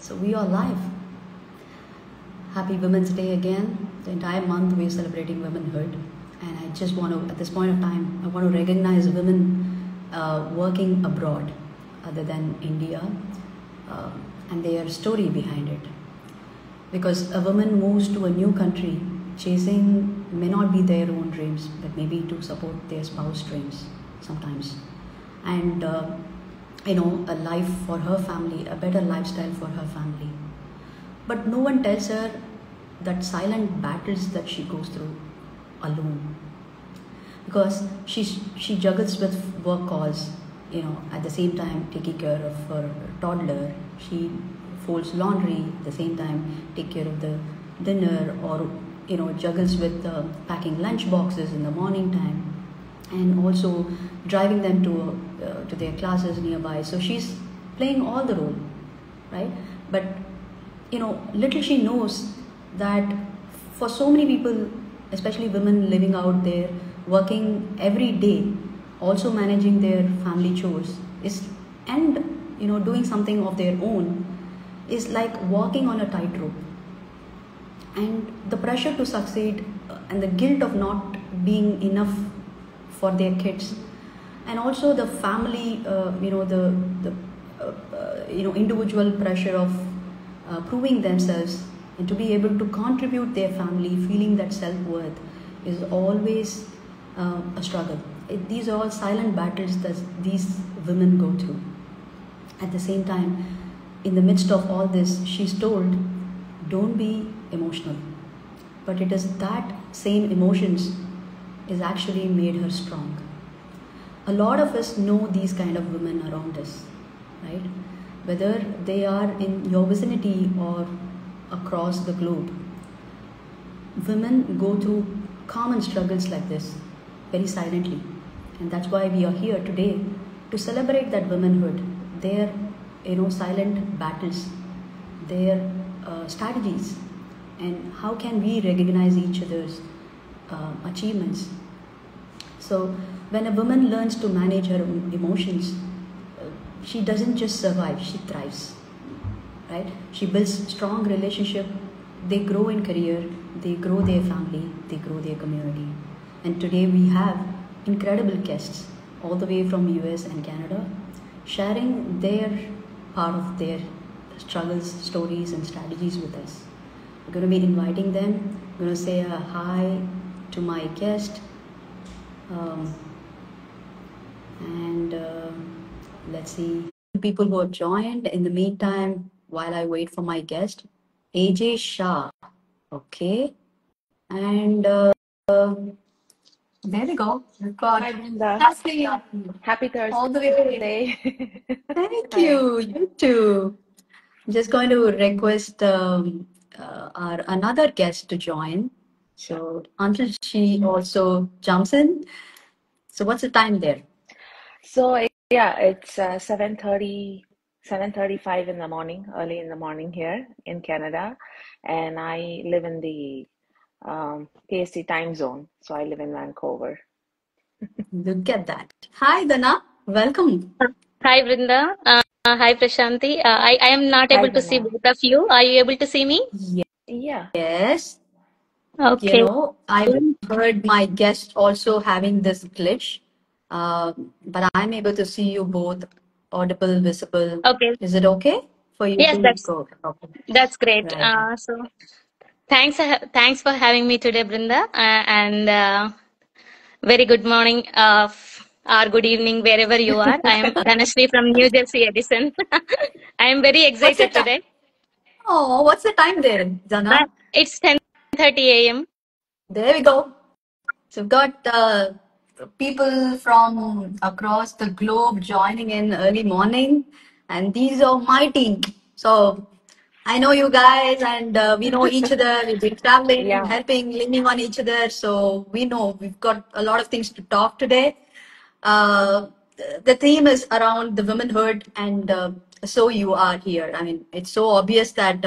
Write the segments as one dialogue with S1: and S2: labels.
S1: So we are live. Happy Women's Day again. The entire month we are celebrating womanhood. And I just want to, at this point of time, I want to recognize women working abroad other than India and their story behind it. Because a woman moves to a new country chasing may not be their own dreams, but maybe to support their spouse dreams sometimes. And a life for her family, a better lifestyle for her family. But no one tells her that silent battles that she goes through alone. Because she juggles with work calls, at the same time taking care of her toddler. She folds laundry, at the same time take care of the dinner, or juggles with packing lunch boxes in the morning time, and also driving them to their classes nearby. So she's playing all the role, right? But little she knows that for so many people, especially women living out there, working every day, also managing their family chores, doing something of their own, is like walking on a tightrope. And the pressure to succeed and the guilt of not being enough for their kids, and also the family, individual pressure of proving themselves and to be able to contribute their family, feeling that self-worth is always a struggle. These are all silent battles that these women go through. At the same time, in the midst of all this, she's told, don't be emotional. But it is that same emotions is actually made her strong. A lot of us know these kind of women around us, right? Whether they are in your vicinity or across the globe. Women go through common struggles like this very silently. And that's why we are here today to celebrate that womanhood, their silent battles, their strategies, and how can we recognize each other's achievements. So when a woman learns to manage her emotions, she doesn't just survive, she thrives, right? She builds strong relationship, they grow in career, they grow their family, they grow their community. And today we have incredible guests all the way from US and Canada sharing their part of their struggles, stories and strategies with us. We're going to be inviting them. I'm going to say a hi to my guest. Let's see people who have joined. In the meantime, while I wait for my guest, AJ Shah. Okay. And there we go. We've got
S2: Hi, Brenda. Happy Thursday.
S1: all the way. Thank you. You too. I'm just going to request our another guest to join. So until she also jumps in. So what's the time there?
S2: So it's 7:35 in the morning, early in the morning here in Canada, and I live in the PST time zone. So I live in Vancouver.
S1: Look at that. Hi, Dana. Welcome.
S3: Hi, Brinda. Hi, Prashanti. I am not
S2: Hi,
S3: able to see
S2: Dana.
S3: both of you. Are you able to see me?
S2: Yeah.
S1: Yes.
S3: Okay.
S1: I've heard my guest also having this glitch, but I'm able to see you both audible, visible.
S3: Okay.
S1: Is it okay for you
S3: Yes,
S1: to go? Okay.
S3: that's great.
S1: Right.
S3: So thanks for having me today, Brinda, and very good morning or good evening wherever you are. I am Dhanashree from New Jersey, Edison. I am very
S1: What's the
S3: excited
S1: time?
S3: today.
S1: Oh, what's the time there, Dana?
S3: It's 10:30 a.m.
S1: There we go. So we've got people from across the globe joining in early morning, and these are my team. So I know you guys, and we know each other. We've been traveling,
S2: Yeah.
S1: helping, leaning on each other. So we know we've got a lot of things to talk today. The theme is around the womanhood, and so you are here. I mean, it's so obvious that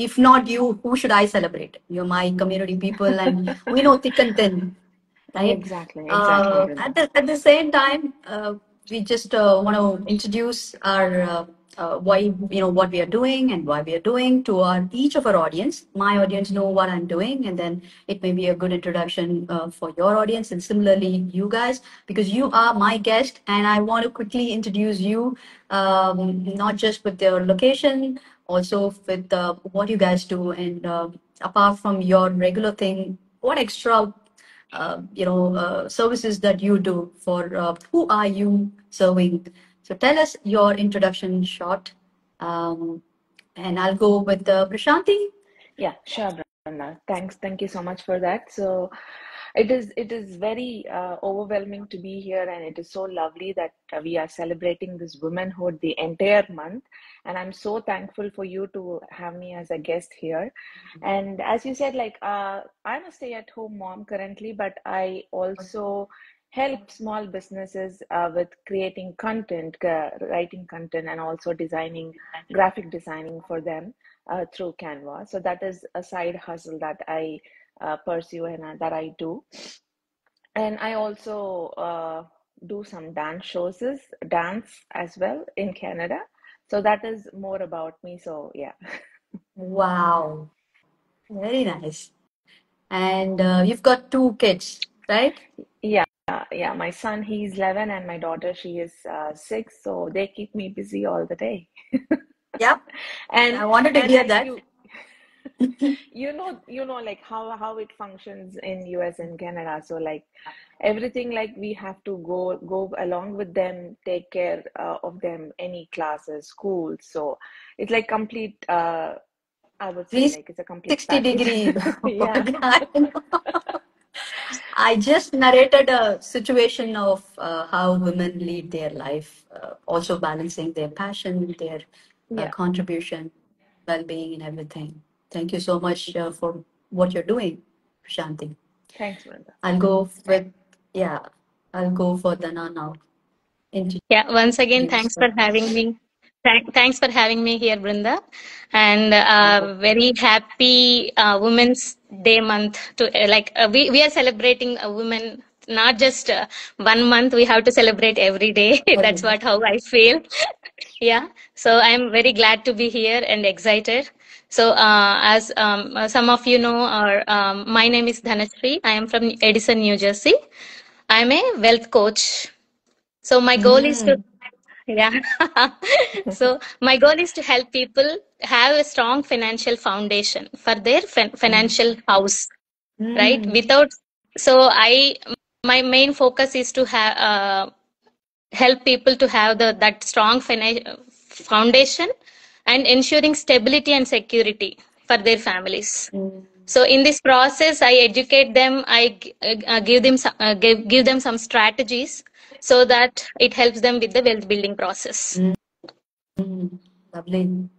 S1: if not you, who should I celebrate? You're my community people, and we know thick and thin, right?
S2: Exactly, Brenda.
S1: At the same time, we just want to introduce our why, what we are doing and why we are doing to each of our audience. My audience know what I'm doing, and then it may be a good introduction for your audience, and similarly you guys, because you are my guest, and I want to quickly introduce you, not just with your location, also with what you guys do, and apart from your regular thing, what extra services that you do for who are you serving. So tell us your introduction short, um, and I'll go with Prashanti.
S2: Yeah, sure, Brenda. Thank you so much for that. So it is very overwhelming to be here, and it is so lovely that we are celebrating this womanhood the entire month. And I'm so thankful for you to have me as a guest here. And as you said, like I'm a stay-at-home mom currently, but I also help small businesses with creating content, writing content, and also designing, graphic designing for them through Canva. So that is a side hustle that I pursue and that I do. And I also do some dance as well in Canada. So that is more about me. So yeah.
S1: Wow, very nice. And you've got 2 kids, right?
S2: Yeah, yeah. My son, he's 11, and my daughter, she is 6. So they keep me busy all the day.
S1: Yep.
S2: And
S1: I wanted to
S2: and
S1: hear
S2: like
S1: that.
S2: you know like how it functions in US and Canada. So like everything, like we have to go along with them, take care of them, any classes, schools. So it's like complete I would say like it's a complete
S1: 360
S2: package.
S1: degree.
S2: Yeah.
S1: I just narrated a situation of how women lead their life, also balancing their passion, their
S2: Yeah.
S1: contribution, well-being, and everything. Thank you so much for what you're doing, Shanti.
S2: Thanks, Brenda.
S1: I'll go with, yeah, I'll go for Dana now.
S3: Yeah, once again,
S1: Introduce.
S3: thanks for having me. Thanks for having me here, Brinda. And very happy Women's Day month. We are celebrating a women, not just 1 month. We have to celebrate every day. That's how I feel. Yeah. So I'm very glad to be here and excited. So as some of you know, my name is Dhanashree. I am from Edison, New Jersey. I'm a wealth coach. So my goal is to yeah. So my goal is to help people have a strong financial foundation for their financial house, right? So my main focus is to have help people to have that strong foundation and ensuring stability and security for their families. So in this process, I educate them. I give them give them some strategies so that it helps them with the wealth building process.
S1: Lovely.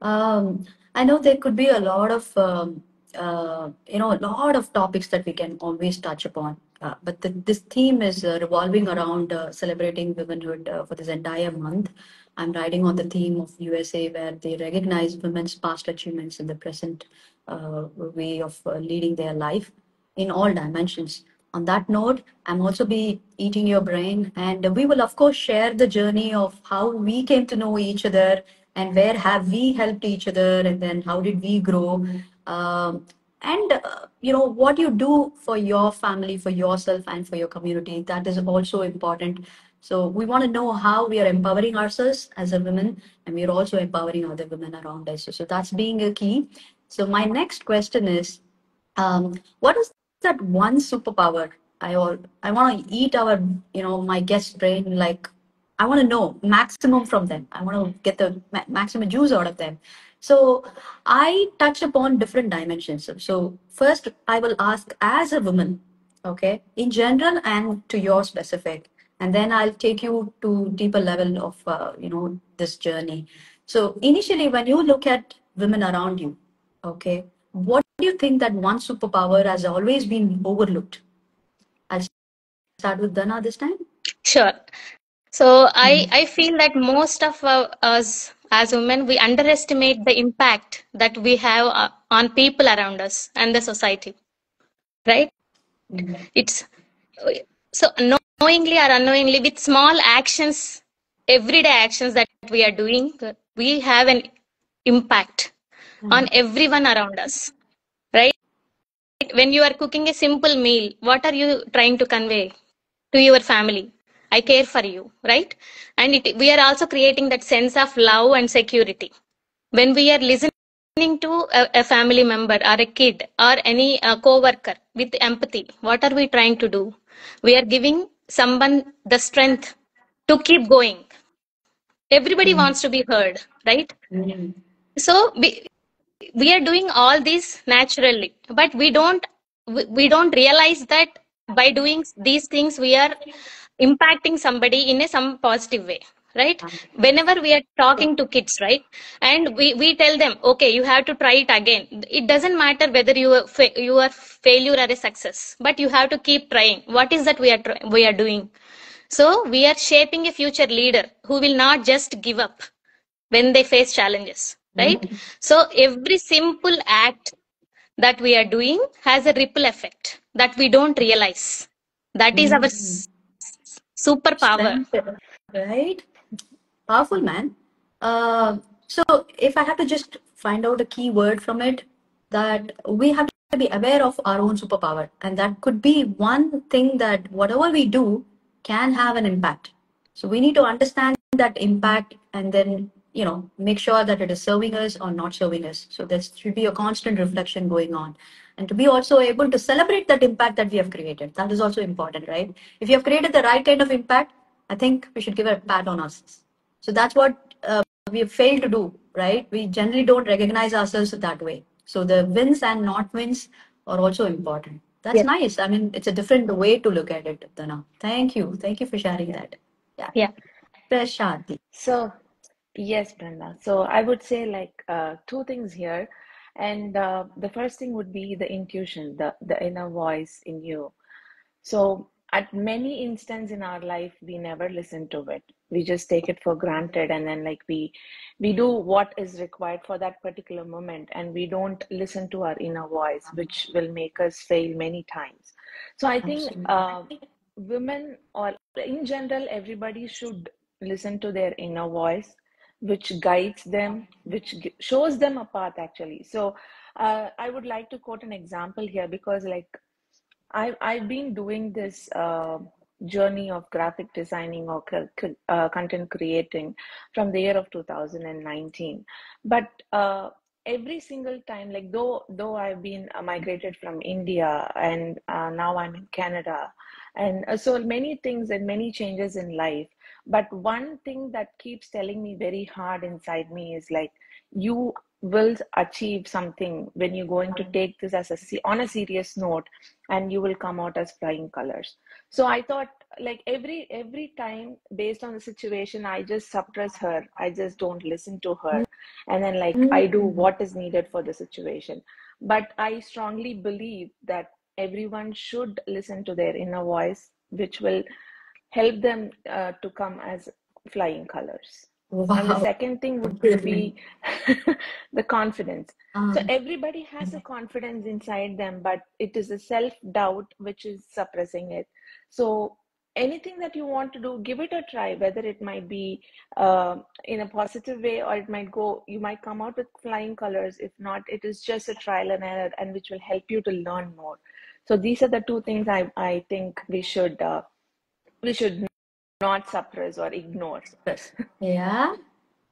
S1: I know there could be a lot of, a lot of topics that we can always touch upon. But this theme is revolving around celebrating womanhood for this entire month. I'm riding on the theme of USA, where they recognize women's past achievements in the present way of leading their life in all dimensions. On that note, I'm also be eating your brain, and we will of course share the journey of how we came to know each other and where have we helped each other, and then how did we grow, and what you do for your family, for yourself, and for your community. That is also important. So we want to know how we are empowering ourselves as a women, and we are also empowering other women around us. So that's being a key. So my next question is, what is that one superpower? I want to eat our my guest brain, like I want to know maximum from them. I want to get the maximum juice out of them. So I touched upon different dimensions. So first, I will ask as a woman, okay, in general and to your specific, and then I'll take you to deeper level of this journey. So initially, when you look at women around you, okay, what do you think that one superpower has always been overlooked? I'll start with Dana this time.
S3: Sure. So I feel that most of us as women, we underestimate the impact that we have on people around us and the society, right? It's so knowingly or unknowingly with small actions everyday actions that we are doing, we have an impact on everyone around us, right? When you are cooking a simple meal, what are you trying to convey to your family? I care for you, right? And we are also creating that sense of love and security. When we are listening to a family member or a kid or any co-worker with empathy, what are we trying to do? We are giving someone the strength to keep going. Everybody wants to be heard, right? So we are doing all this naturally, but we don't realize that by doing these things we are impacting somebody in some positive way, right? Whenever we are talking to kids, right, and we tell them, okay, you have to try it again. It doesn't matter whether you are failure or a success, but you have to keep trying. What is that we are doing? So we are shaping a future leader who will not just give up when they face challenges, right? So every simple act that we are doing has a ripple effect that we don't realize. That is our superpower.
S1: Strength, right? Powerful, man. So if I have to just find out a key word from it, that we have to be aware of our own superpower, and that could be one thing that whatever we do can have an impact. So we need to understand that impact and then make sure that it is serving us or not serving us. So there should be a constant reflection going on, and to be also able to celebrate that impact that we have created. That is also important, right? If you have created the right kind of impact, I think we should give a pat on us. So that's what we have failed to do, right? We generally don't recognize ourselves that way. So the wins and not wins are also important. That's nice. I mean, it's a different way to look at it, Dana. Thank you. Thank you for sharing that. Yeah.
S3: Yeah.
S1: Prashanti.
S2: So, yes, Brenda. So I would say like two things here. And the first thing would be the intuition, the inner voice in you. So at many instances in our life, we never listen to it. We just take it for granted, and then like we do what is required for that particular moment, and we don't listen to our inner voice, which will make us fail many times. So I think
S1: Absolutely.
S2: women, or in general, everybody should listen to their inner voice, which guides them, which shows them a path actually. So I would like to quote an example here, because like I've been doing this journey of graphic designing or content creating from the year of 2019. But every single time, like though I've been migrated from India, and now I'm in Canada, and so many things and many changes in life. But one thing that keeps telling me very hard inside me is like, you will achieve something when you're going to take this as on a serious note, and you will come out as flying colors. So I thought, like, every time, based on the situation, I just suppress her, I just don't listen to her, and then like I do what is needed for the situation. But I strongly believe that everyone should listen to their inner voice, which will help them to come as flying colors. And the
S1: Wow.
S2: second thing would be the confidence. So everybody has a confidence inside them, but it is a self-doubt which is suppressing it. So anything that you want to do, give it a try, whether it might be in a positive way, or it might go, you might come out with flying colors. If not, it is just a trial and error, and which will help you to learn more. So these are the two things I think we should not suppress or ignore.
S1: Yes. Yeah.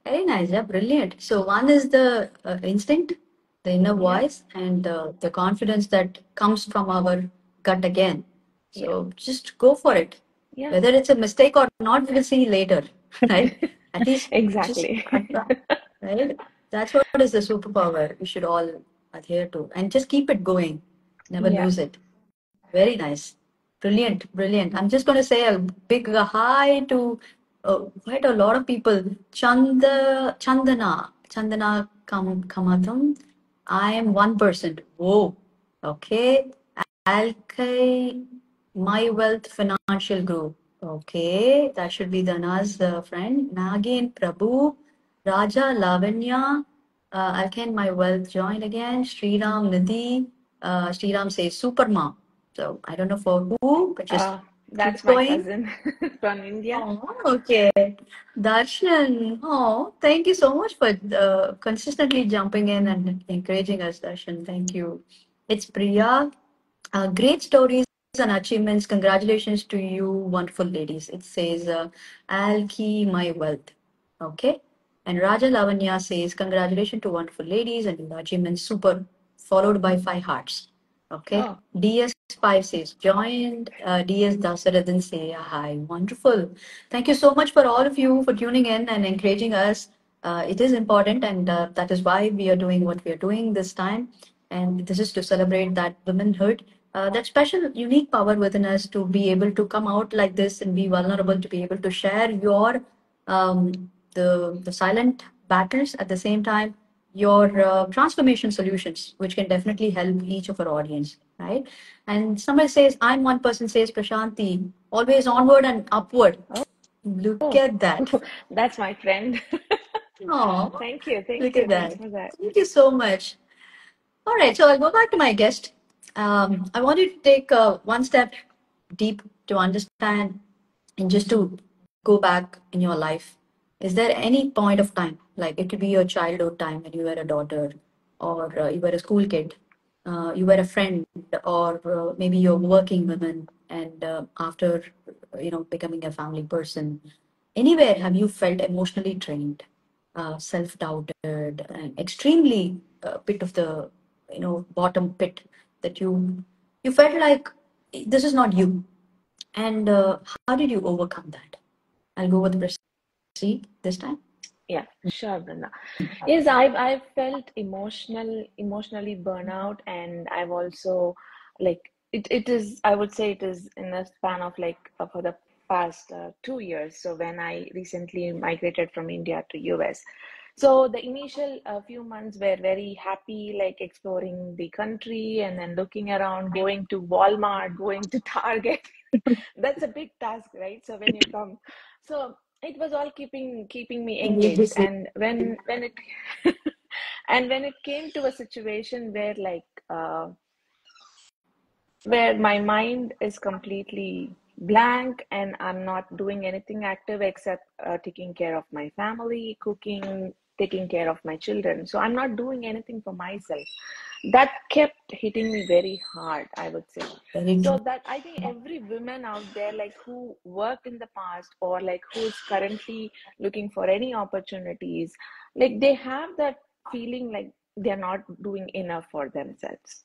S1: Very nice. Yeah. Brilliant. So one is the instinct, the inner
S2: Yeah,
S1: voice, and the confidence that comes from our gut again.
S2: yeah,
S1: So just go for it.
S2: yeah.
S1: Whether it's a mistake or not, we'll see later, right? At least just
S2: Exactly.
S1: try, right? That's what is the superpower we should all adhere to, and just keep it going. Never
S2: Yeah.
S1: lose it. Very nice. Brilliant, brilliant. I'm just going to say a big hi to quite a lot of people. Chandana Kamatham. I am 1%. Whoa. Okay. Alkai, My Wealth Financial Group. Okay. That should be Dana's friend. Nagin Prabhu, Raja Lavanya. Alkan, My Wealth join again. Sriram Nidhi. Sriram says Superma. So I don't know for who, but just
S2: That's
S1: Keep
S2: my
S1: going.
S2: cousin from India.
S1: Oh, okay. Darshan, oh, thank you so much for consistently jumping in and encouraging us, Darshan. Thank you. It's Priya. Great stories and achievements. Congratulations to you, wonderful ladies. It says, I'll key my wealth. Okay. And Raja Lavanya says, congratulations to wonderful ladies and your achievements. Super. Followed by 5 hearts. Okay.
S2: Oh,
S1: DS5 says, joined. DS Dasarathan say, hi. Wonderful. Thank you so much for all of you for tuning in and encouraging us. It is important, and that is why we are doing what we are doing this time. And this is to celebrate that womanhood, that special, unique power within us to be able to come out like this and be vulnerable, to be able to share your the silent battles at the same time, your transformation solutions, which can definitely help each of our audience, right? And somebody says, I'm one person says, Prashanti, always onward and upward. Look
S2: oh,
S1: at that.
S2: that's my friend.
S1: Oh,
S2: Thank you.
S1: look
S2: Thank
S1: at
S2: you. Thanks
S1: that.
S2: for that.
S1: Thank you so much. All right, so I'll go back to my guest. I want you to take one step deep to understand and just to go back in your life. Is there any point of time, like it could be your childhood time when you were a daughter, or you were a school kid, you were a friend, or maybe you're working woman, and after becoming a family person, anywhere have you felt emotionally drained, self-doubted, and extremely bit of the bottom pit that you felt like this is not you, and how did you overcome that? I'll go with Prasad this time.
S2: Yeah, sure, Brenda. Yes, I've felt emotionally burnout, and I've also like it is, I would say it is in a span of like for the past 2 years. So when I recently migrated from India to US, so the initial few months were very happy, like exploring the country and then looking around, going to Walmart, going to Target. That's a big task, right? So when you come, so it was all keeping me engaged. And when it and when it came to a situation where like where my mind is completely blank and I'm not doing anything active except taking care of my family, cooking, taking care of my children. So I'm not doing anything for myself. That kept hitting me very hard, I would say.
S1: Very
S2: So
S1: true.
S2: that I think every woman out there, like who worked in the past or like who's currently looking for any opportunities, like they have that feeling like they're not doing enough for themselves.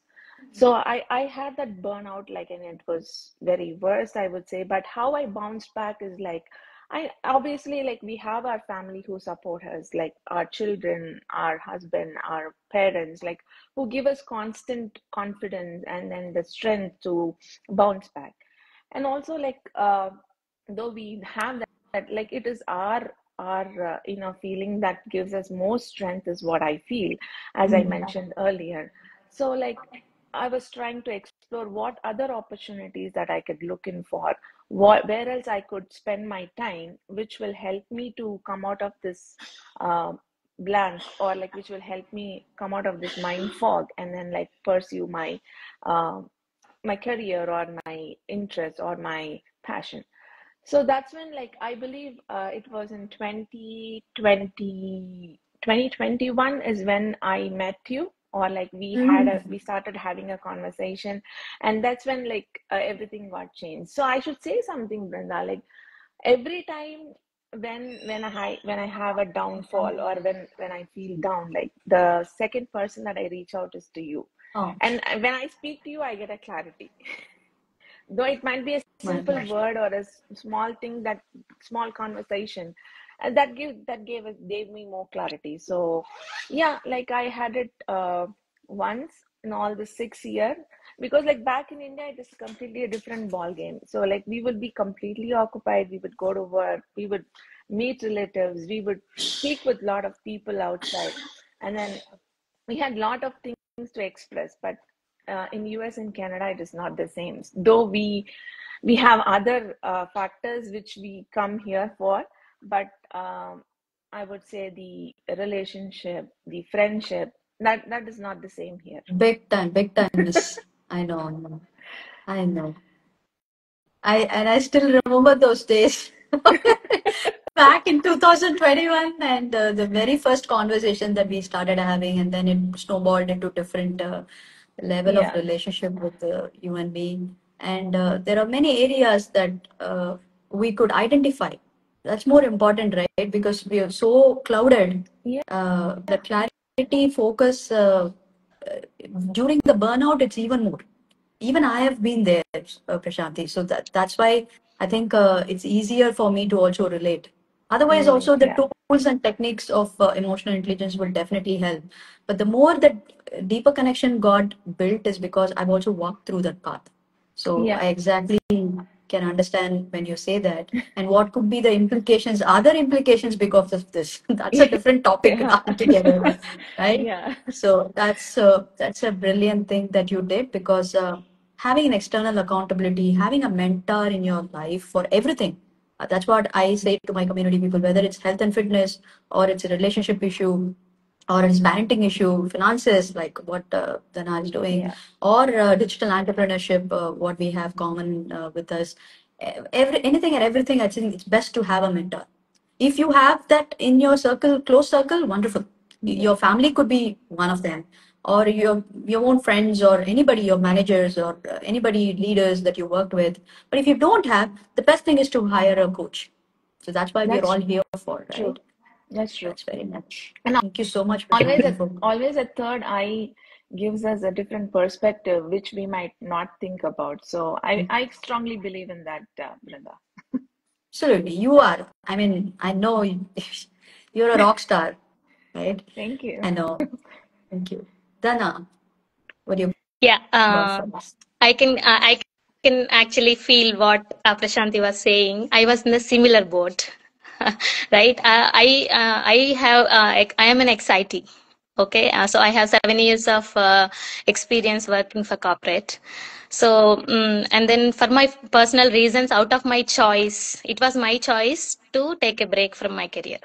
S2: So I had that burnout, like, and it was very worse, I would say. But how I bounced back is like, I obviously, like, we have our family who support us, like our children, our husband, our parents, like who give us constant confidence and then the strength to bounce back. And also, like, though we have that, like, it is our feeling that gives us more strength is what I feel, as I mentioned earlier. So, like, I was trying to explore what other opportunities that I could look in for, where else I could spend my time, which will help me to come out of this uh, blank, or like which will help me come out of this mind fog and then like pursue uh, my career or my interest or my passion. So that's when, like, I believe it was in 2021 is when I met you, or like we started having a conversation, and that's when like everything got changed. So I should say something, Brenda, like every time when I have a downfall, or when I feel down, like the second person that I reach out is to you.
S1: Oh,
S2: And when I speak to you, I get a clarity. Though it might be a
S1: my
S2: simple
S1: gosh.
S2: word or a small thing, that small conversation, and that gave me more clarity. So yeah, like I had it once in all the 6 years, because like back in India it is completely a different ball game. So like we would be completely occupied, we would go to work, we would meet relatives, we would speak with a lot of people outside, and then we had a lot of things to express. But in US and Canada it is not the same, though we have other factors which we come here for. But I would say the relationship, the friendship, that is not the same here.
S1: Big time, miss. I know. I know. I still remember those days back in 2021, and the very first conversation that we started having, and then it snowballed into different level of
S2: Yeah.
S1: relationship with you and me. And there are many areas that we could identify. That's more important, right? Because we are so clouded.
S2: Yeah.
S1: The clarity, focus during the burnout, it's even more. Even I have been there, Prashanti. So that's why I think it's easier for me to also relate. Otherwise, also the
S2: Yeah.
S1: tools and techniques of emotional intelligence will definitely help. But the more that deeper connection got built is because I've also walked through that path. So
S2: Yeah.
S1: I exactly can understand when you say that, and what could be the implications, other implications because of this. That's a different topic
S2: Yeah.
S1: altogether, right?
S2: Yeah.
S1: So that's a brilliant thing that you did, because having an external accountability, having a mentor in your life for everything. That's what I say to my community people, whether it's health and fitness, or it's a relationship issue, or it's parenting issue, finances, like what Dana is doing,
S2: Yeah.
S1: or digital entrepreneurship, what we have common with us. Anything and everything, I think it's best to have a mentor. If you have that in your circle, close circle, wonderful.
S2: Yeah.
S1: Your family could be one of them, or your own friends, or anybody, your managers, or anybody leaders that you worked with. But if you don't have, the best thing is to hire a coach. So that's why we're
S2: That's
S1: all here for,
S2: true.
S1: right?
S2: That's true.
S1: That's very much.
S2: And
S1: Thank you so much, Prashanti, for.
S2: always a third eye gives us a different perspective which we might not think about. So I strongly believe in that, Brinda.
S1: Absolutely, you are. I mean, I know you're a rock star, right?
S2: Thank you.
S1: I know. Thank you. Dana, what do you
S3: Yeah,
S1: got for us?
S3: I can actually feel what Prashanti was saying. I was in a similar boat, right? I am an XIT. Okay, so I have 7 years of experience working for corporate. So, and then for my personal reasons, out of my choice, it was my choice to take a break from my career.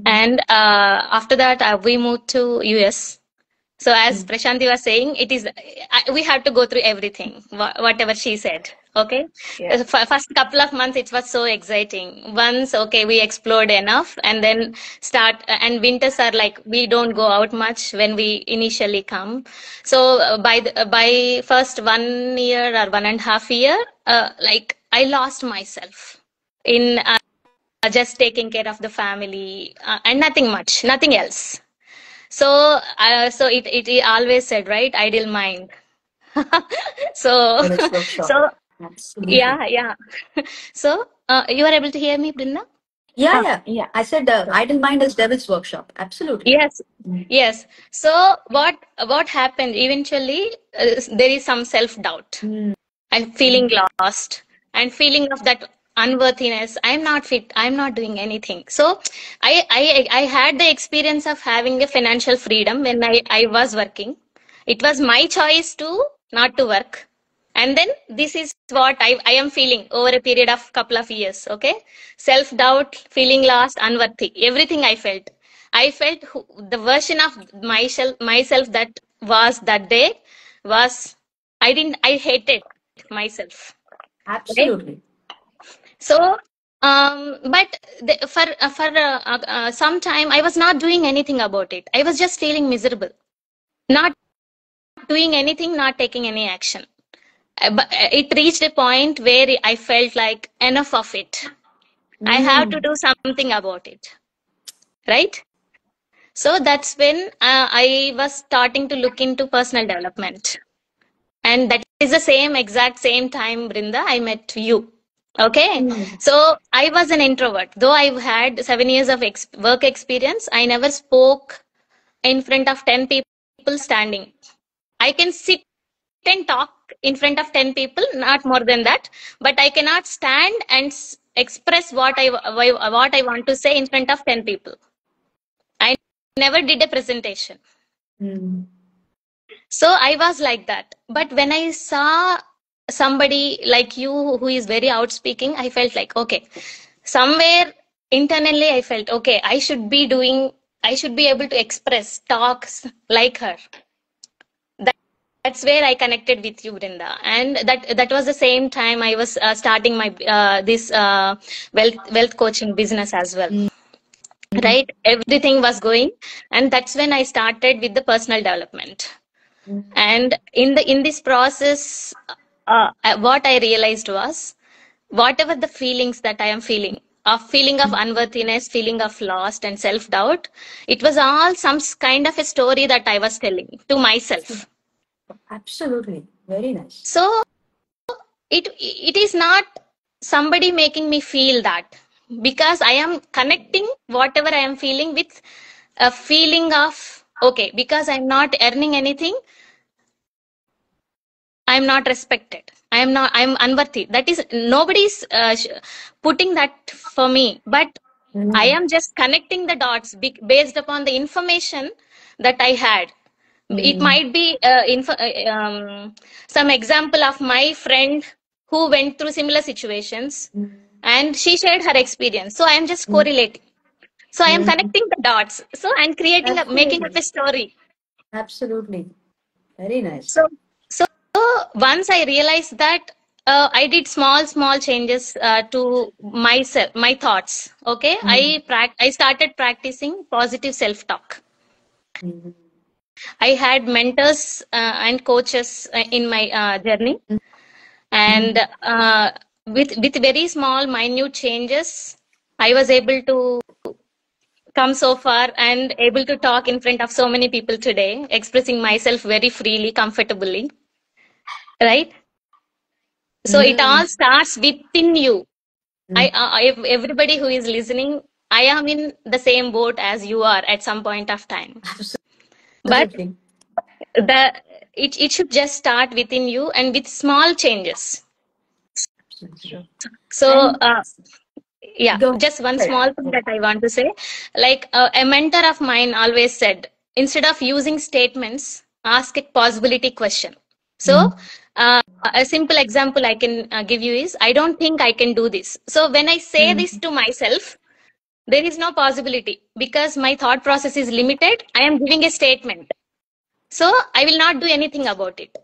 S3: And after that, we moved to US. So as Prashanti was saying, we have to go through everything, whatever she said. Okay.
S2: Yeah.
S3: First couple of months, it was so exciting. Once, okay, we explored enough, and then and winters are like, we don't go out much when we initially come. So by first 1 year or 1.5 year, like I lost myself in just taking care of the family and nothing much, nothing else. So, it always said, right, ideal mind. So,
S1: Devil's Workshop.
S3: so
S1: Absolutely.
S3: yeah. So, you are able to hear me, Brinda?
S1: Yeah, yeah.
S2: Yeah.
S1: I said idle mind is Devil's Workshop. Absolutely.
S3: Yes, yes. So, what happened eventually? There is some self doubt. I'm feeling lost and feeling of that unworthiness. I'm not fit. I'm not doing anything. So I had the experience of having a financial freedom when I was working. It was my choice to not to work. And then this is what I am feeling over a period of couple of years. Okay. Self-doubt, feeling lost, unworthy. Everything I felt. I felt the version of myself that was that day was I hated myself, right?
S1: Absolutely.
S3: So, but for some time, I was not doing anything about it. I was just feeling miserable, not doing anything, not taking any action. But it reached a point where I felt like enough of it. I have to do something about it, right? So that's when I was starting to look into personal development. And that is the exact same time, Brinda, I met you. Okay. So I was an introvert. Though I've had 7 years of work experience, I never spoke in front of 10 people standing. I can sit and talk in front of 10 people, not more than that. But I cannot stand and express what I want to say in front of 10 people. I never did a presentation. So I was like that. But when I saw somebody like you who is very outspeaking, I felt like, okay, somewhere internally, I felt, okay, I should be able to express talks like her. that's where I connected with you, Brinda, and that was the same time I was starting my this wealth coaching business as well. Right, everything was going, and that's when I started with the personal development. And in this process, what I realized was, whatever the feelings that I am feeling, a feeling of unworthiness, feeling of lost and self doubt, it was all some kind of a story that I was telling to myself.
S1: Absolutely. Very nice.
S3: So it is not somebody making me feel that, because I am connecting whatever I am feeling with a feeling of, okay, because I'm not earning anything, I'm not respected, I'm unworthy. That is, nobody's putting that for me, but I am just connecting the dots based upon the information that I had. It might be some example of my friend who went through similar situations, and she shared her experience. So I am just correlating. So I am connecting the dots. So I'm creating making up a story.
S1: Absolutely. Very nice.
S3: So once I realized that, I did small changes to myself, my thoughts. Okay, I started practicing positive self-talk. I had mentors and coaches in my journey, and with very small, minute changes, I was able to come so far and able to talk in front of so many people today, expressing myself very freely, comfortably. Right? So it all starts within you. Everybody who is listening, I am in the same boat as you are at some point of time. But
S1: Absolutely.
S3: it should just start within you and with small changes.
S2: True.
S3: So yeah,
S1: Go
S3: just one
S1: ahead.
S3: small thing that I want to say. Like a mentor of mine always said, instead of using statements, ask a possibility question. So a simple example I can give you is, I don't think I can do this. So when I say this to myself, there is no possibility, because my thought process is limited. I am giving a statement. So I will not do anything about it.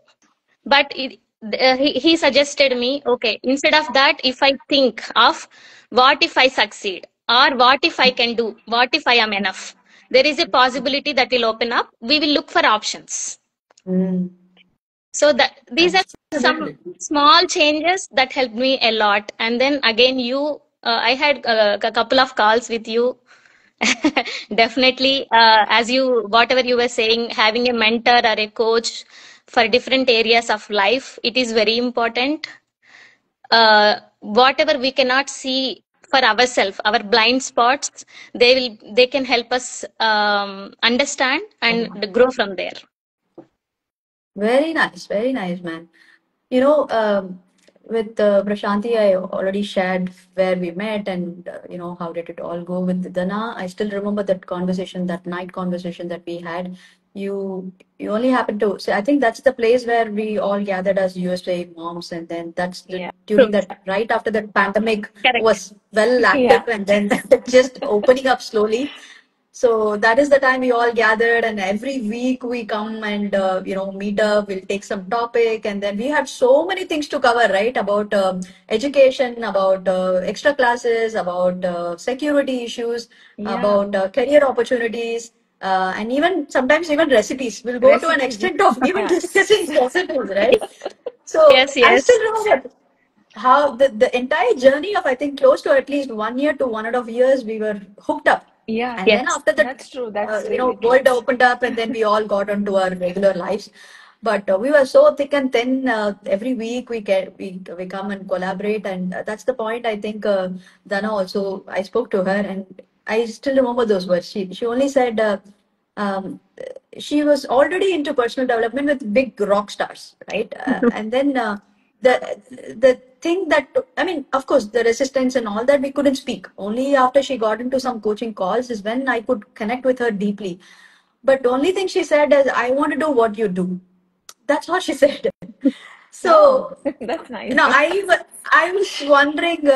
S3: But he suggested me, okay, instead of that, if I think of what if I succeed, or what if I can do, what if I am enough, there is a possibility that will open up. We will look for options. So that these are some small changes that helped me a lot. And then again, I had a couple of calls with you. Definitely, as you, whatever you were saying, having a mentor or a coach for different areas of life, it is very important. Whatever we cannot see for ourselves, our blind spots, they can help us understand and grow from there.
S1: Very nice, man. With Prashanti, I already shared where we met and how did it all go with Dana. I still remember that conversation, that night conversation that we had. You only happened to. So I think that's the place where we all gathered as USA moms, and then that's during that, right after that pandemic
S3: Correct.
S1: was well active, and then just opening up slowly. So that is the time we all gathered, and every week we come and meet up. We'll take some topic, and then we had so many things to cover, right? About education, about extra classes, about security issues, about career opportunities, and even sometimes even recipes. We'll go to an extent of even discussing recipes, right? So
S3: Yes,
S1: I
S3: yes.
S1: still remember how the entire journey of, I think, close to at least 1 year to 1.5 years, we were hooked up.
S2: Yeah,
S1: And
S3: Yes.
S1: then after that,
S2: that's true. That's really true.
S1: world opened up, and then we all got onto our regular lives. But we were so thick and thin. Every week we come and collaborate, and that's the point. I think Dana also. I spoke to her, and I still remember those words. She only said. Um, she was already into personal development with big rock stars, right? And then the thing that, I mean, of course, the resistance and all that, we couldn't speak. Only after she got into some coaching calls is when I could connect with her deeply. But the only thing she said is, "I want to do what you do." That's all she said. So,
S2: That's nice.
S1: I was wondering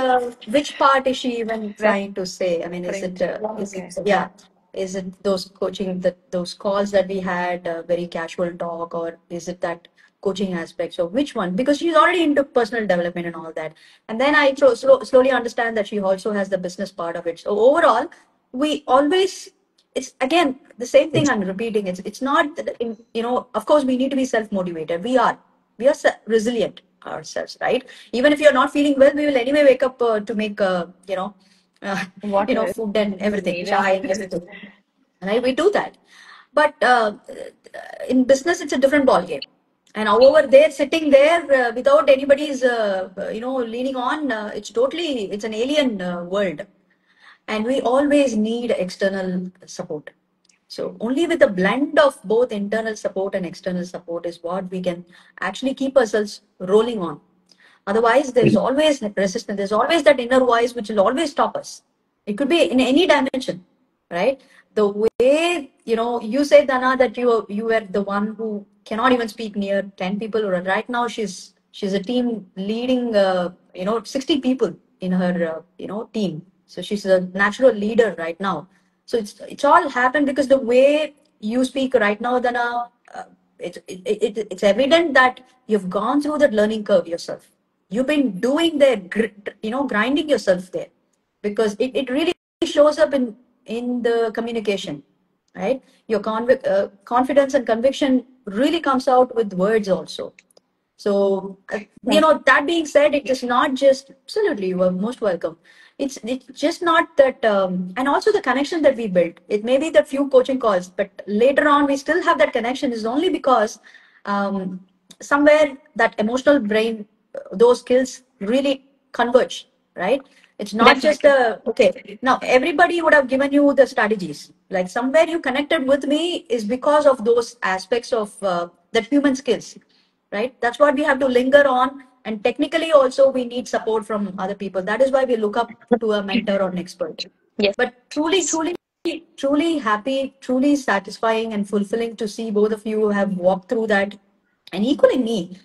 S1: which part is she even trying to say? I mean, is it,
S2: Okay.
S1: yeah. Is it those coaching, those calls that we had, very casual talk, or is it that coaching aspect? So which one? Because she's already into personal development and all that. And then I slowly understand that she also has the business part of it. So overall, we always, it's again the same thing I'm repeating. It's not that, of course we need to be self-motivated. We are resilient ourselves, right? Even if you're not feeling well, we will anyway wake up to make
S2: Water
S1: food and
S2: is
S1: everything,
S2: needed.
S1: chai and everything. Right? We do that. But in business, it's a different ball game. And however, they're sitting there without anybody's, leaning on. It's an alien world. And we always need external support. So only with a blend of both internal support and external support is what we can actually keep ourselves rolling on. Otherwise, there's always resistance. There's always that inner voice which will always stop us. It could be in any dimension, right? The way, you said, Dana, that you were the one who cannot even speak near 10 people. Right now, she's a team leading, 60 people in her, team. So she's a natural leader right now. So it's all happened because the way you speak right now, Dana, it's evident that you've gone through that learning curve yourself. You've been doing the grinding yourself there, because it really shows up in the communication, right? Your confidence and conviction really comes out with words also. So, that being said, it is not just, absolutely, you are most welcome. It's just not that, and also the connection that we built. It may be the few coaching calls, but later on we still have that connection is only because um, somewhere that emotional brain, those skills really converge, right? It's not just
S3: Definitely.
S1: okay. Now everybody would have given you the strategies. Like somewhere you connected with me is because of those aspects of that human skills, right? That's what we have to linger on. And technically also we need support from other people. That is why we look up to a mentor or an expert.
S3: Yes.
S1: But truly happy, truly satisfying and fulfilling to see both of you have walked through that. And equally me,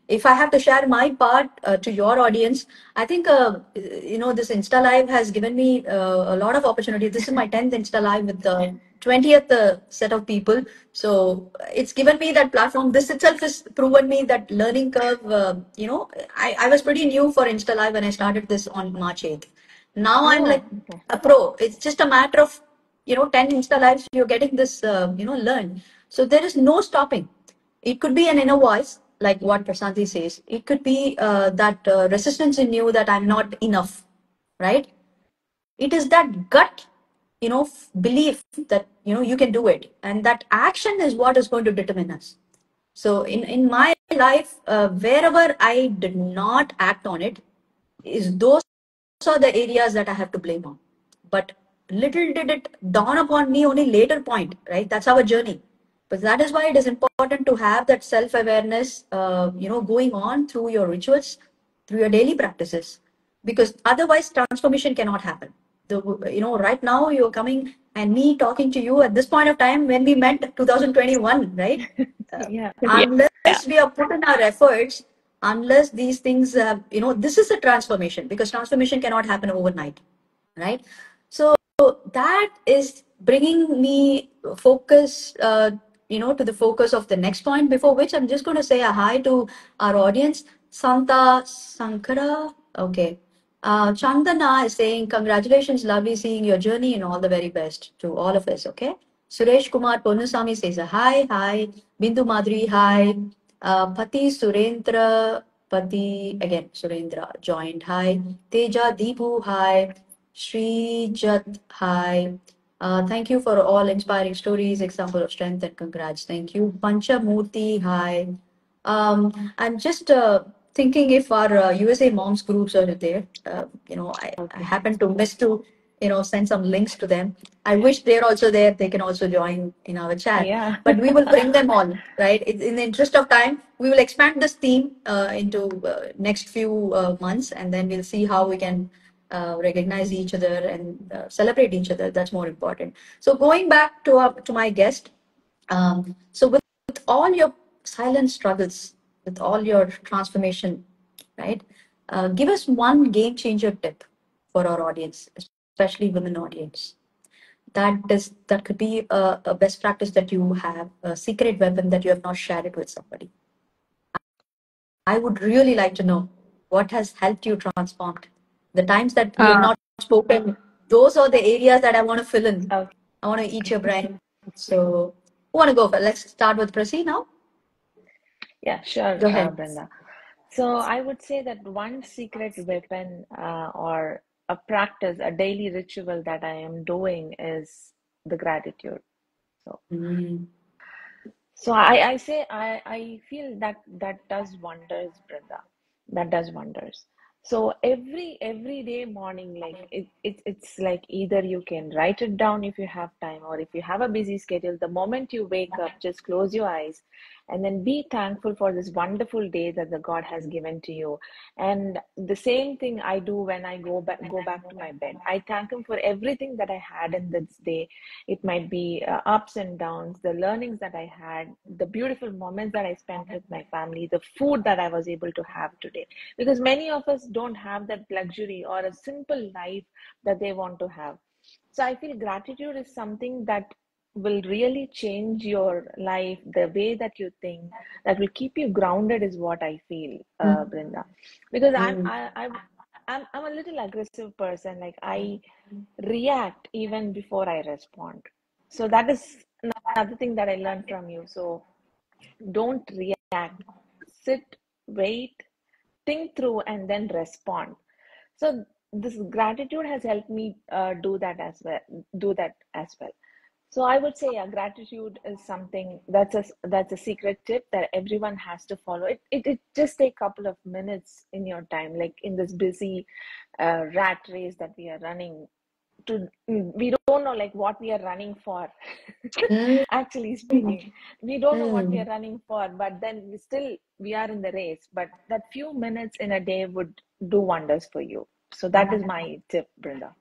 S1: if I have to share my part to your audience, I think, this Insta Live has given me a lot of opportunity. This is my 10th Insta Live with the 20th set of people. So it's given me that platform. This itself has proven me that learning curve. I was pretty new for Insta Live when I started this on March 8th. Now I'm like
S2: Oh, okay.
S1: a pro. It's just a matter of, 10 Insta Lives, you're getting this, learn. So there is no stopping. It could be an inner voice, like what Prasanthi says. It could be that resistance in you that I'm not enough, right? It is that gut, belief that, you can do it. And that action is what is going to determine us. So in my life, wherever I did not act on it, is those are the areas that I have to blame on. But little did it dawn upon me only later point, right? That's our journey. But that is why it is important to have that self-awareness, going on through your rituals, through your daily practices, because otherwise transformation cannot happen. Right now you're coming and me talking to you at this point of time when we met 2021, right?
S2: Yeah.
S3: Yeah. Yeah.
S1: Unless we have put in our efforts, unless these things, this is a transformation, because transformation cannot happen overnight, right? So that is bringing me focus, to the focus of the next point, before which I'm just going to say a hi to our audience. Santa Sankara, okay. Chandana is saying, congratulations, lovely seeing your journey and all the very best to all of us, okay? Suresh Kumar Ponusami says a hi. Bindu Madri, hi. Pati Surendra, Pati, again, Surendra joined, hi. Teja Deepu, hi. Sri Jat, hi. Thank you for all inspiring stories, example of strength, and congrats. Thank you. Panchamurti, hi. I'm just thinking if our USA moms groups are there. I
S2: Okay.
S1: happen to miss to, send some links to them. I wish they're also there. They can also join in our chat.
S2: Yeah.
S1: But we will bring them all, right? In the interest of time, we will expand this theme into next few months, and then we'll see how we can recognize each other and celebrate each other. That's more important. So going back to my guest, so with all your silent struggles, with all your transformation, right? Give us one game changer tip for our audience, especially women audience. that could be a best practice that you have, a secret weapon that you have not shared it with somebody. I would really like to know what has helped you transform. The times that we have
S3: Uh,
S1: not spoken, those are the areas that I want to fill in.
S2: Okay.
S1: I want to eat your brain. So, who want to go? Let's start with Prasi now.
S2: Yeah, sure,
S1: Go ahead.
S2: Brenda. So I would say that one secret weapon or a practice, a daily ritual that I am doing is the gratitude. So,
S1: Mm.
S2: I say I feel that that does wonders, Brenda. That does wonders. So every day morning, like it's like either you can write it down if you have time, or if you have a busy schedule, the moment you wake up, just close your eyes and then be thankful for this wonderful day that the God has given to you. And the same thing I do when I go back to my bed. I thank him for everything that I had in this day. It might be ups and downs, the learnings that I had, the beautiful moments that I spent with my family, the food that I was able to have today. Because many of us don't have that luxury or a simple life that they want to have. So I feel gratitude is something that will really change your life, the way that you think, that will keep you grounded, is what I feel,
S1: Mm.
S2: Brinda. Because
S1: Mm.
S2: I'm a little aggressive person. Like I react even before I respond. So that is another thing that I learned from you. So don't react. Sit, wait, think through, and then respond. So this gratitude has helped me do that as well. Do that as well. So I would say, yeah, gratitude is something that's a secret tip that everyone has to follow. It just take a couple of minutes in your time, like in this busy rat race that we are running. We don't know like what we are running for.
S1: Mm.
S2: Actually speaking, we don't know what we are
S1: Mm.
S2: running for, but then we are in the race. But that few minutes in a day would do wonders for you. So that is my tip, Brenda.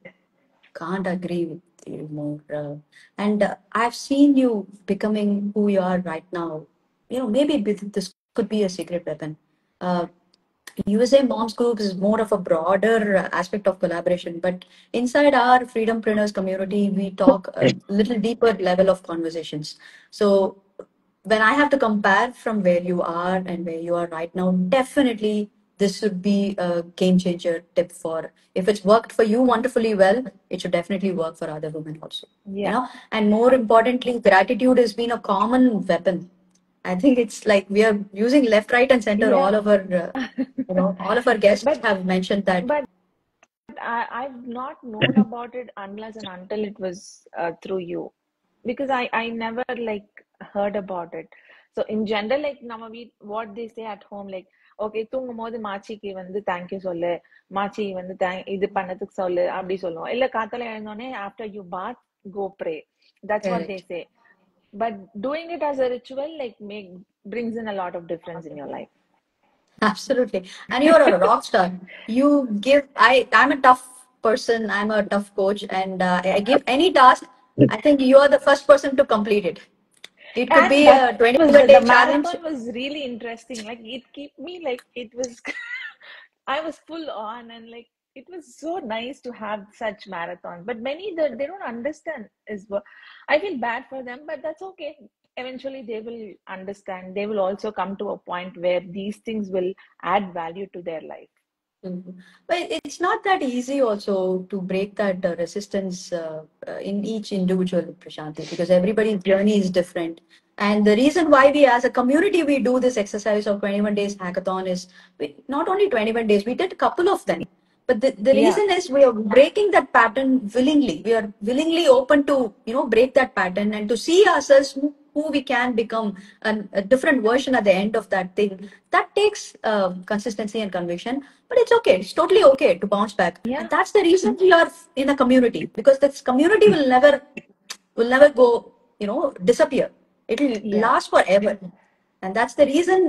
S1: Can't agree with you more. And I've seen you becoming who you are right now. Maybe this could be a secret weapon. Uh, USA Moms Groups is more of a broader aspect of collaboration, but inside our freedompreneurs community, we talk a little deeper level of conversations. So when I have to compare from where you are and where you are right now, definitely this should be a game changer tip for, if it's worked for you wonderfully well, it should definitely work for other women also.
S2: Yeah.
S1: And more importantly, gratitude has been a common weapon. I think it's like we are using left, right, and center.
S2: Yeah.
S1: All of our guests
S2: but
S1: have mentioned that.
S2: but I've not known about it unless and until it was through you, because I never like heard about it. So in general, like what they say at home, like okay, தூங்கும் போது மாச்சிக்கு வந்து thank you சொல்லு, மாச்சி வந்து இது பண்ணதுக்கு சொல்லு அப்படி சொல்லுவோம். இல்ல காத்தால எழுந்தோடனே after you bath, go pray. That's what they
S1: Correct.
S2: say. But doing it as a ritual like brings in a lot of difference in your life.
S1: Absolutely. And you're a rock star. I'm a tough person. I'm a tough coach. And I give any task, I think you are the first person to complete it. It could
S2: And
S1: be
S2: that
S1: a
S2: was
S1: 21
S2: the
S1: day challenge.
S2: marathon was really interesting. Like it kept me like it was I was full on, and like it was so nice to have such marathon. But many they don't understand is what I feel bad for them, but that's okay. Eventually they will understand. They will also come to a point where these things will add value to their life.
S1: Mhm. But it's not that easy also to break that resistance in each individual, Prashanti, because everybody's journey is different. And the reason why we as a community, we do this exercise of 21 days hackathon is not only 21 days, we did a couple of them. But the
S2: Yeah.
S1: reason is we are breaking that pattern willingly. We are willingly open to, break that pattern and to see ourselves who we can become, a different version at the end of that thing. That takes consistency and conviction, but it's okay. It's totally okay to bounce back.
S2: Yeah.
S1: And that's the reason we are in a community, because this community will never go, disappear. It'll
S2: Yeah.
S1: last forever. And that's the reason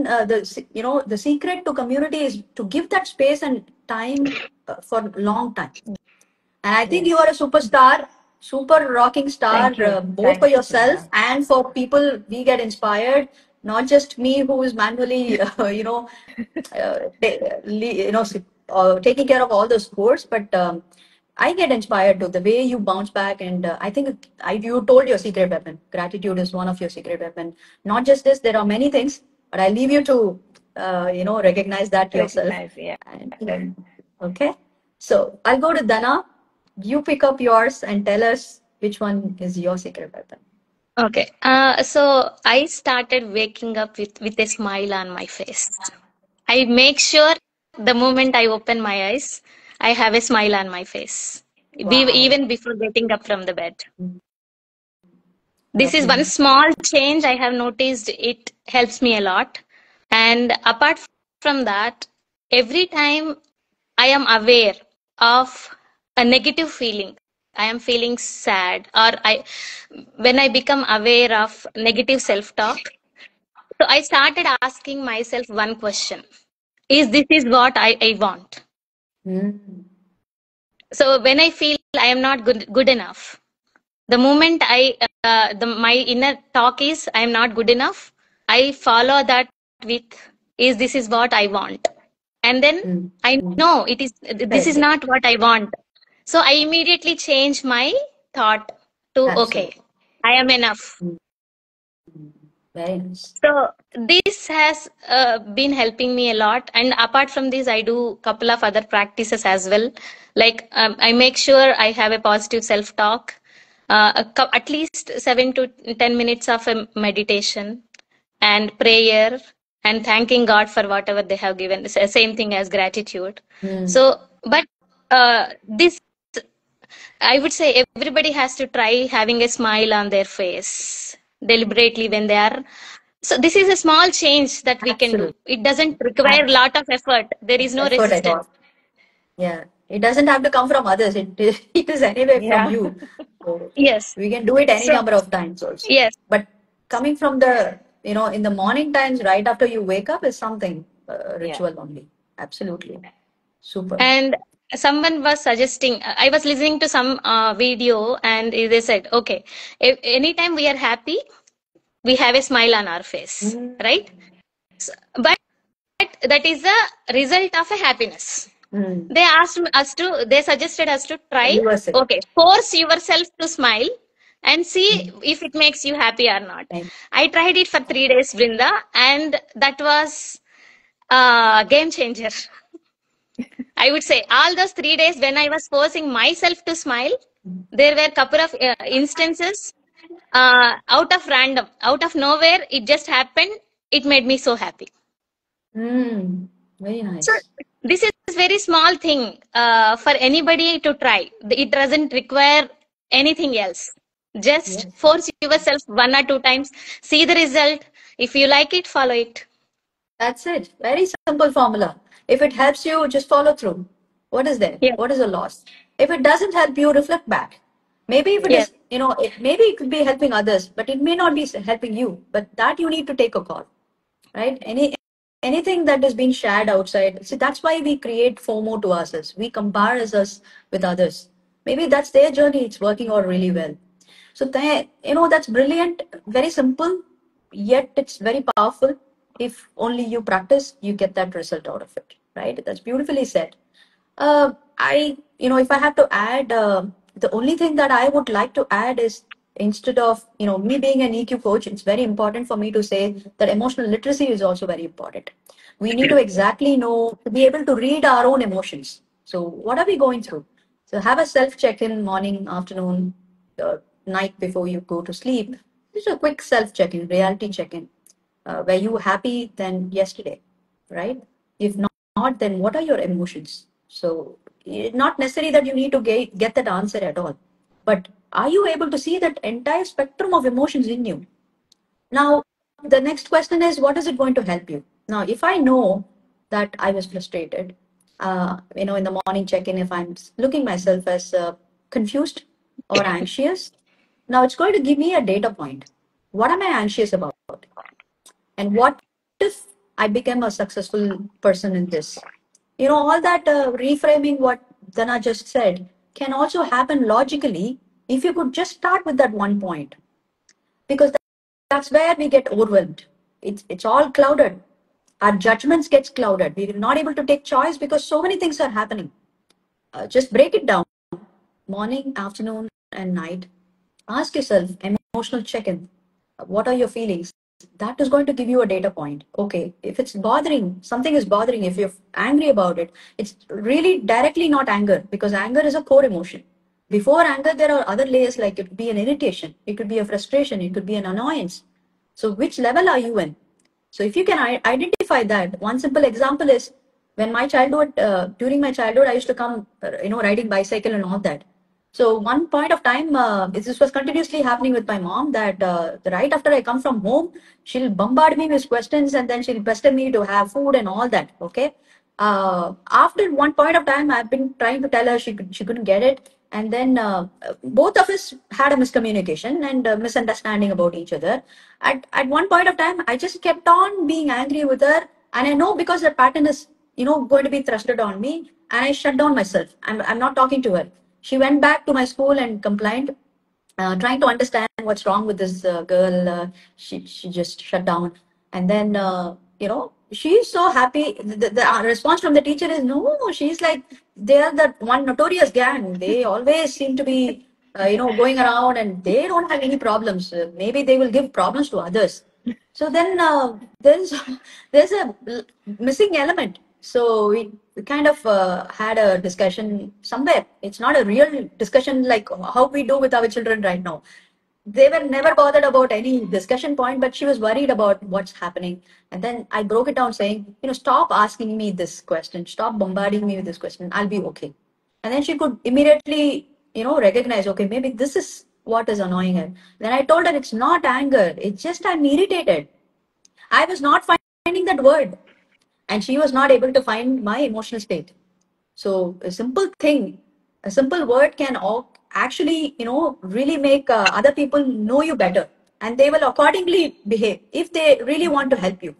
S1: the secret to community is to give that space and time for long time. And I think you are a
S2: Yes.
S1: superstar, super rocking star,
S2: Thank you.
S1: both for
S2: Thanks,
S1: yourself
S2: Brenda.
S1: and for people. We get inspired, not just me who is manually, taking care of all the sports, but I get inspired to the way you bounce back, and I think you told your secret weapon. Gratitude is one of your secret weapon. Not just this, there are many things, but I leave you to, recognize that yourself.
S2: Recognize, yeah.
S1: And, okay, so I'll go to Dana. You pick up yours and tell us which one is your secret weapon.
S3: Okay. So I started waking up with a smile on my face. I make sure the moment I open my eyes, I have a smile on my face,
S1: Wow,
S3: even before getting up from the bed. This is
S1: lovely.
S3: one small change I have noticed. It helps me a lot. And apart from that, every time I am aware of a negative feeling, I am feeling sad, or when I become aware of negative self-talk, so I started asking myself one question: this is what I want?
S1: Mm,
S3: So when I feel I am not good enough, the moment my inner talk is I am not good enough, I follow that with this is what I want, and then
S1: mm,
S3: I
S1: mm.
S3: know this is
S1: Correct.
S3: not what I want. So I immediately change my thought to okay,
S1: Absolutely.
S3: I am enough.
S1: Mm, very nice.
S3: So this has been helping me a lot. And apart from this, I do couple of other practices as well. Like I make sure I have a positive self-talk, at least 7 to 10 minutes of a meditation and prayer and thanking God for whatever they have given. Same thing as gratitude.
S1: Mm,
S3: So, but this, I would say everybody has to try having a smile on their face deliberately when they are. So this is a small change that we can do.
S1: absolutely.
S3: It doesn't require a
S1: Abs-
S3: lot of effort. There is no
S1: effort at
S3: resistance.
S1: all. Yeah, it doesn't have to come from others. It is anyway from
S2: Yeah.
S1: you. So
S3: Yes.
S1: we can do it any
S3: So
S1: number of times also.
S3: yes.
S1: But coming from the, in the morning times right after you wake up is something
S2: Yeah.
S1: ritual only. Absolutely. Super.
S3: And someone was suggesting, I was listening to some video, and they said, okay, if anytime we are happy, we have a smile on our face, right?
S1: Mm,
S3: But that is the result of a happiness.
S1: mm.
S3: They suggested us to try,
S1: Reverse it.
S3: okay, force yourself to smile and see
S1: Mm.
S3: if it makes you happy or not.
S1: Thank
S3: I tried it for 3 days, Brinda, and that was a game changer. I would say all those 3 days when I was forcing myself to smile,
S1: you.
S3: there were a couple of instances out of nowhere, it just happened. It made me so happy.
S1: Mm. Very
S3: So
S1: nice.
S3: this is very small thing for anybody to try. It doesn't require anything else. Just
S1: Yes.
S3: force yourself 1 or 2 times, see the result. If you like it, follow it.
S1: That's it. Very simple formula. If it helps you, just follow through. What is there?
S3: Yes,
S1: What is the loss? If it doesn't help you, reflect back. Maybe if it
S3: yes,
S1: is, maybe it could be helping others, but it may not be helping you. But that you need to take a call, right? Anything that is being shared outside. See, that's why we create FOMO to ourselves. We compare us with others. Maybe that's their journey. It's working out really well. So that's brilliant, very simple, yet it's very powerful. If only you practice, you get that result out of it, right? That's beautifully said. If I have to add, the only thing that I would like to add is instead of, me being an EQ coach, it's very important for me to say that emotional literacy is also very important. We need to exactly know, to be able to read our own emotions. So, what are we going through? So, have a self check in morning, afternoon, night before you go to sleep. Just a quick self check in, reality check in. Were you happy than yesterday, right? If not, then what are your emotions? So, not necessary that you need to get that answer at all. But are you able to see that entire spectrum of emotions in you? Now, the next question is, what is it going to help you? Now, if I know that I was frustrated, in the morning check-in, if I'm looking myself as confused or anxious, now it's going to give me a data point. What am I anxious about? And what if I became a successful person in this? All that reframing what Dana just said can also happen logically if you could just start with that one point, because that's where we get overwhelmed. It's all clouded. Our judgments gets clouded. We're not able to take choice because so many things are happening. Just break it down. morning, afternoon, and night. Ask yourself emotional check-in. What are your feelings? That is going to give you a data point. Okay, if it's bothering, something is bothering, if you're angry about it, it's really directly not anger, because anger is a core emotion. Before anger, there are other layers, like it could be an irritation, it could be a frustration, it could be an annoyance. So which level are you in? So if you can identify that, one simple example is when my childhood, during my childhood, I used to come, riding bicycle and all that. So one point of time, this was continuously happening with my mom, that right after I come from home, she'll bombard me with questions, and then she'll pester me to have food and all that. Okay. After one point of time, I've been trying to tell her, she couldn't get it, and then both of us had a miscommunication and a misunderstanding about each other. At one point of time, I just kept on being angry with her, and I know because the pattern is going to be thrusted on me, and I shut down myself. I'm not talking to her. She went back to my school and complained, trying to understand what's wrong with this girl. She just shut down, and then she's so happy. The response from the teacher is, no, she's like, they are that one notorious gang. They always seem to be going around, and they don't have any problems. Maybe they will give problems to others. So then there's a missing element. So we kind of had a discussion somewhere. It's not a real discussion like how we do with our children right now. They were never bothered about any discussion point, but she was worried about what's happening. And then I broke it down saying, stop asking me this question. Stop bombarding me with this question. I'll be okay. And then she could immediately, recognize, okay, maybe this is what is annoying her. Then I told her it's not anger. It's just I'm irritated. I was not finding that word, and she was not able to find my emotional state. So a simple thing, a simple word can actually, really make other people know you better, and they will accordingly behave if they really want to help you.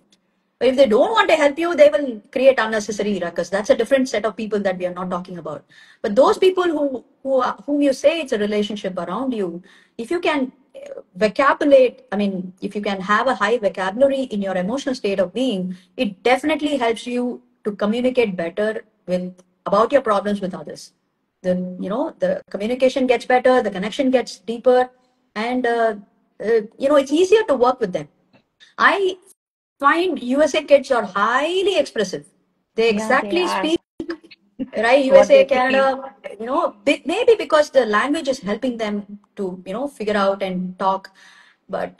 S1: But if they don't want to help you, they will create unnecessary ruckus. That's a different set of people that we are not talking about. But those people whom you say it's a relationship around you, if you can if you can have a high vocabulary in your emotional state of being, it definitely helps you to communicate better with about your problems with others. The communication gets better, the connection gets deeper, and it's easier to work with them. I find USA kids are highly expressive. They
S2: Yeah, they
S1: exactly
S2: are
S1: speak, right?
S2: what
S1: USA,
S2: they feel.
S1: Canada, maybe because the language is helping them to, figure out and talk. But,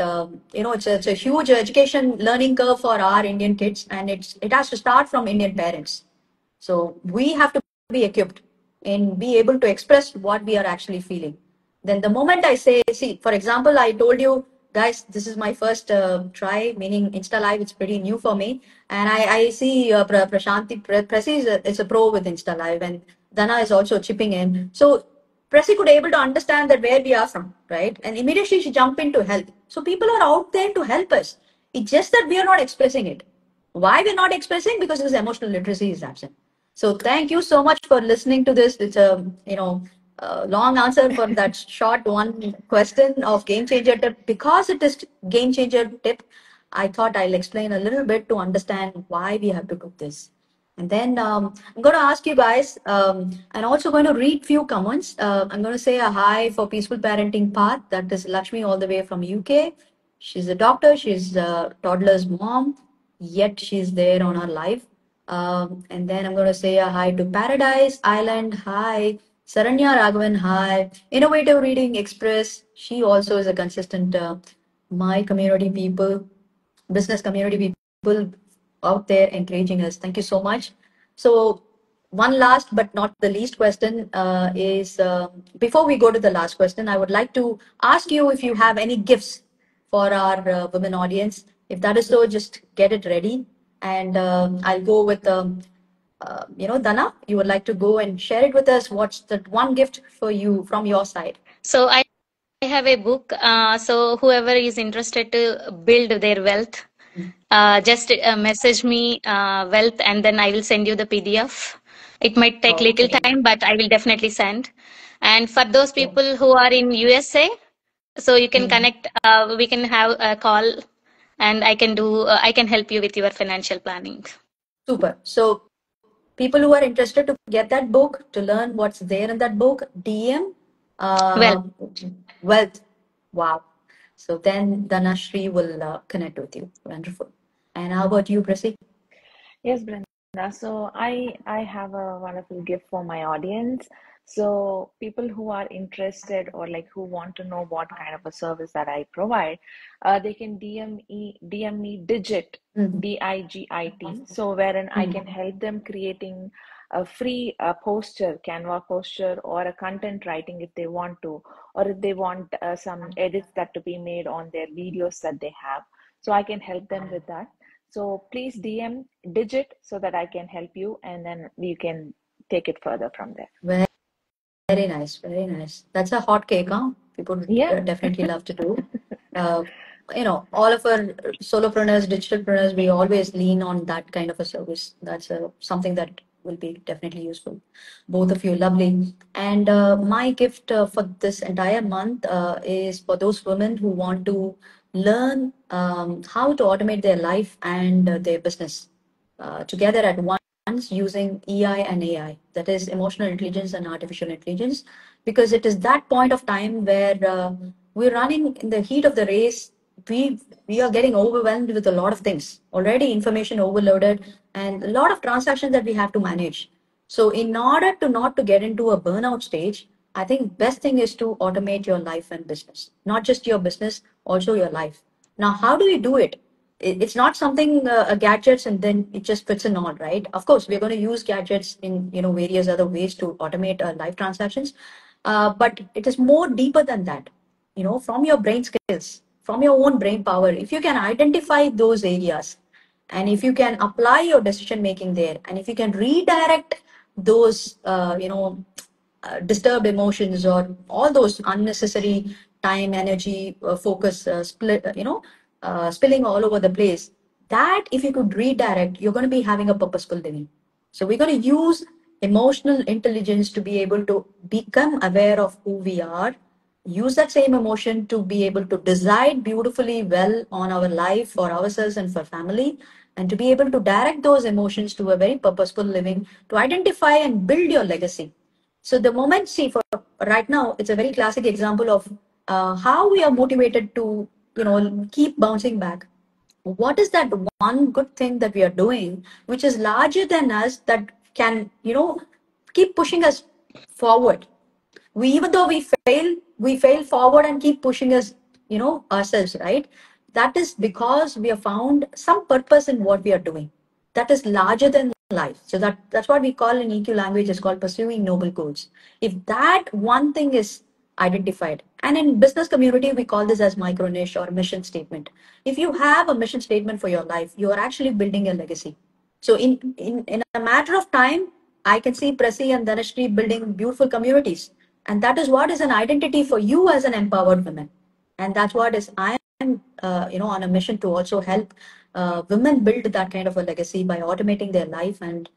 S1: it's a huge education learning curve for our Indian kids, and it has to start from Indian parents. So we have to be equipped and be able to express what we are actually feeling. Then the moment I say, see, for example, I told you guys, this is my first try, meaning Insta Live. It's pretty new for me, and I see Prashanti Presi is a pro with Insta Live, and Dana is also chipping in. So Presi could able to understand that where we are from, right? And immediately she jumped in to help. So people are out there to help us. It's just that we are not expressing it. Why we're not expressing? Because this emotional literacy is absent. So thank you so much for listening to this. It's a long answer for that short one question of game changer tip. Because it is game changer tip, I thought I'll explain a little bit to understand why we have to do this. And then I'm going to ask you guys, I'm also going to read few comments. I'm going to say a hi for Peaceful Parenting Path. That is Lakshmi all the way from UK. She's a doctor. She's a toddler's mom, yet she's there on our live. And then I'm going to say a hi to Paradise Island. Hi. Saranya Raghavan. Hi. Innovative Reading Express. She also is a consistent my community people, business community people out there encouraging us. Thank you so much. So one last but not the least question is before we go to the last question, I would like to ask you if you have any gifts for our women audience. If that is so, just get it ready. And I'll go with, Dana, you would like to go and share it with us. What's that one gift for you from your side?
S3: So I have a book. So whoever is interested to build their wealth, just message me wealth, and then I will send you the PDF. It might take little
S1: Okay.
S3: time, but I will definitely send. And for those
S1: Sure.
S3: people who are in USA, so you can
S1: Mm.
S3: connect. We can have a call, and I can help you with your financial planning.
S1: Super. So People who are interested to get that book, to learn what's there in that book, DM
S3: Well,
S1: Wealth. Wow. So then Dhanashri will connect with you. Wonderful. And how about you, Prasi?
S2: Yes, Brenda. So I have a wonderful gift for my audience. So people who are interested or like who want to know what kind of a service that I provide, they can DM me Digit,
S1: Mhm.
S2: DIGIT. So wherein I can
S1: Mhm.
S2: help them creating a free poster, Canva poster, or a content writing if they want to, or if they want some edits that to be made on their videos that they have. So I can help them with that. So please DM Digit so that I can help you, and then you can take it further from there.
S1: Very, very nice. Very nice. That's a hot cake, huh? People would
S2: Yeah.
S1: definitely love to do. Uh, all of our solopreneurs, digitalpreneurs, we always lean on that kind of a service. That's something that will be definitely useful. Both of you, lovely. And my gift for this entire month is for those women who want to learn how to automate their life and their business together at once using EI and AI, that is emotional intelligence and artificial intelligence, because it is that point of time where we're running in the heat of the race. We are getting overwhelmed with a lot of things already, information overloaded, and a lot of transactions that we have to manage. So in order to not to get into a burnout stage, I think best thing is to automate your life and business, not just your business, also your life. Now, how do we do it? It's not something gadgets and then it just fits in all, right? Of course, we're going to use gadgets in various other ways to automate life transactions, but it is more deeper than that. From your brain skills, from your own brain power, if you can identify those areas, and if you can apply your decision making there, and if you can redirect those disturbed emotions or all those unnecessary time, energy, focus, spilling all over the place, that if you could redirect, you're going to be having a purposeful living. So we're going to use emotional intelligence to be able to become aware of who we are, use that same emotion to be able to decide beautifully well on our life for ourselves and for family, and to be able to direct those emotions to a very purposeful living, to identify and build your legacy. So the moment, see, for right now, it's a very classic example of how we are motivated to, keep bouncing back. What is that one good thing that we are doing, which is larger than us, that can, keep pushing us forward? Even though we fail forward and keep pushing us, ourselves, right? That is because we have found some purpose in what we are doing that is larger than life. So that's what we call in EQ language is called pursuing noble goals. If that one thing is identified, and in business community we call this as micro niche or mission statement. If you have a mission statement for your life, you are actually building a legacy. So in a matter of time, I can see Prasi and Dhanashri building beautiful communities. And that is what is an identity for you as an empowered woman. And that's what is I am on a mission to also help women build that kind of a legacy by automating their life and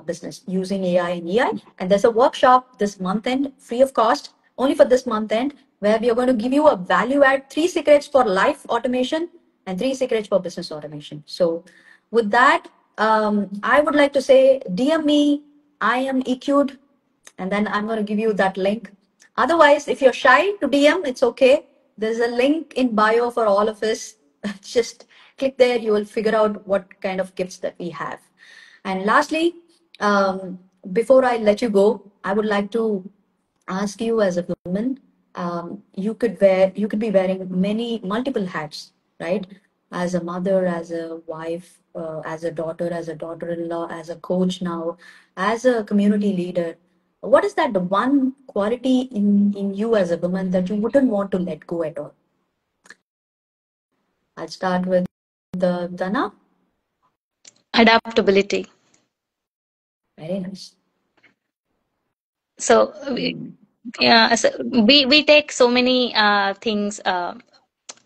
S1: business using AI and EI. And there's a workshop this month end, free of cost, only for this month end, where we are going to give you a value add 3 secrets for life automation and 3 secrets for business automation. So with that, I would like to say, DM me, I am EQed, and then I'm going to give you that link. Otherwise, if you're shy to DM, it's okay. There's a link in bio for all of us. Just click there, you will figure out what kind of gifts that we have. And lastly, um, before I let you go, I would like to ask you as a woman, you could be wearing many multiple hats, right? As a mother, as a wife, as a daughter, as a daughter-in-law, as a coach now, as a community leader. What is that one quality in you as a woman that you wouldn't want to let go at all? I'll start with the Dana.
S3: adaptability.
S1: Very nice.
S3: So
S1: Mm.
S3: yeah, so we take so many things.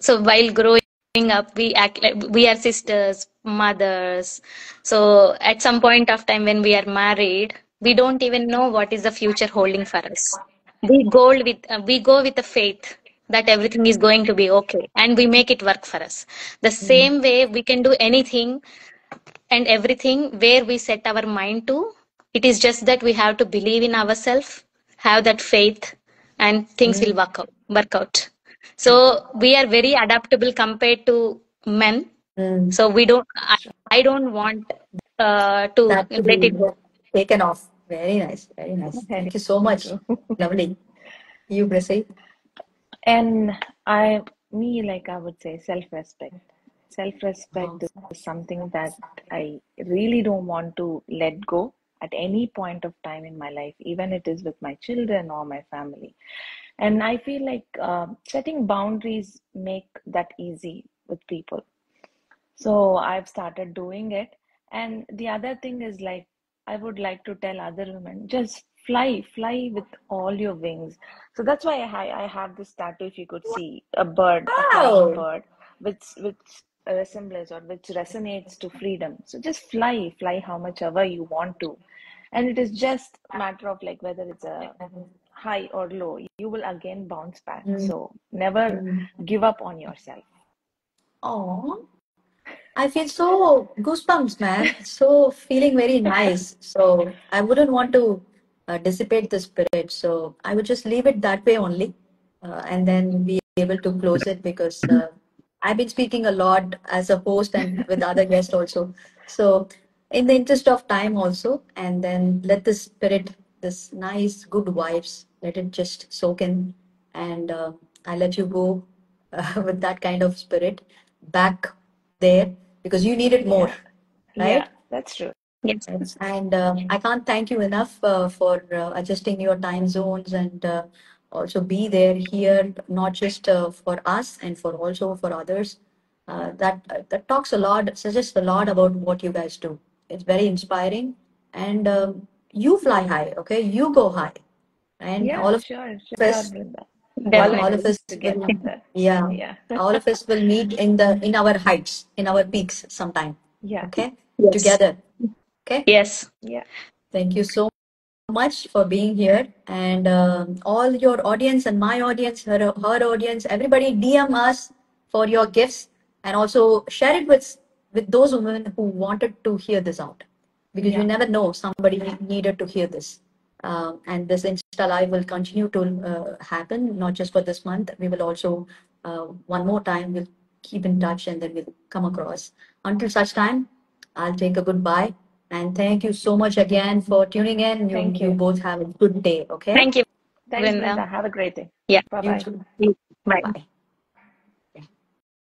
S3: So while growing up, we act like we are sisters, mothers. So at some point of time when we are married, we don't even know what is the future holding for us. We go with the faith that everything is going to be okay, and we make it work for us. The
S1: Mm.
S3: same way we can do anything and everything where we set our mind to. It is just that we have to believe in ourselves, have that faith, and things will work out. So we are very adaptable compared to men. So we don't. I don't want to
S1: That to
S3: let
S1: be
S3: it go.
S1: taken off. Very nice. Very nice. Thank you so much.
S2: True.
S1: Lovely. You, Prissy?
S2: And like I would say, self-respect. Self-respect is something that I really don't want to let go at any point of time in my life, even it is with my children or my family. And I feel like setting boundaries make that easy with people. So I've started doing it. And the other thing is like, I would like to tell other women, just fly with all your wings. So that's why I have this tattoo, if you could see, a bird, a flying
S1: Wow.
S2: bird, which resembles or which resonates to freedom. So just fly how much ever you want to. And it is just a matter of like whether it's a high or low, you will again bounce back. So never give up on yourself.
S1: Oh, I feel so goosebumps, man. So feeling very nice. So I wouldn't want to dissipate the spirit. So I would just leave it that way only, and then be able to close it because I've been speaking a lot as a host and with other guests also. So in the interest of time also, and then let the spirit, this nice good vibes, let it just soak in, and I let you go with that kind of spirit back there because you need it more,
S2: Yeah,
S1: right?
S2: that's true.
S3: Yes.
S1: Yes. And I can't thank you enough for adjusting your time zones and also be there here, not just for us and for also for others. That talks a lot, suggests a lot about what you guys do. It's very inspiring, and you fly high, okay? You go high, and
S2: Yeah,
S1: all of
S2: sure,
S1: us,
S2: Brinda.
S1: yeah,
S2: Goal
S1: all of
S3: Definitely.
S2: is
S1: us
S2: to get
S1: will,
S2: there.
S1: yeah,
S2: Yeah.
S1: all of us will meet in our heights, in our peaks sometime,
S2: Yeah.
S1: okay?
S3: Yes.
S1: Together, okay?
S3: Yes.
S2: Yeah.
S1: Thank you so much for being here. And all your audience and my audience, her audience, everybody DM us for your gifts and also share it with those women who wanted to hear this out. Because you
S2: Yeah.
S1: never know, somebody needed to hear this. And this Insta Live will continue to happen, not just for this month. We will also, one more time, we'll keep in touch and then we'll come across. Until such time, I'll take a goodbye. And thank you so much again for tuning in.
S2: Thank
S1: You
S2: you.
S1: both have a good day, okay?
S3: Thank you,
S2: Thanks,
S3: Brinda.
S2: Brinda. Have a great day.
S3: Yeah.
S1: You
S2: Bye-bye.
S1: too.
S3: Bye.
S1: Bye.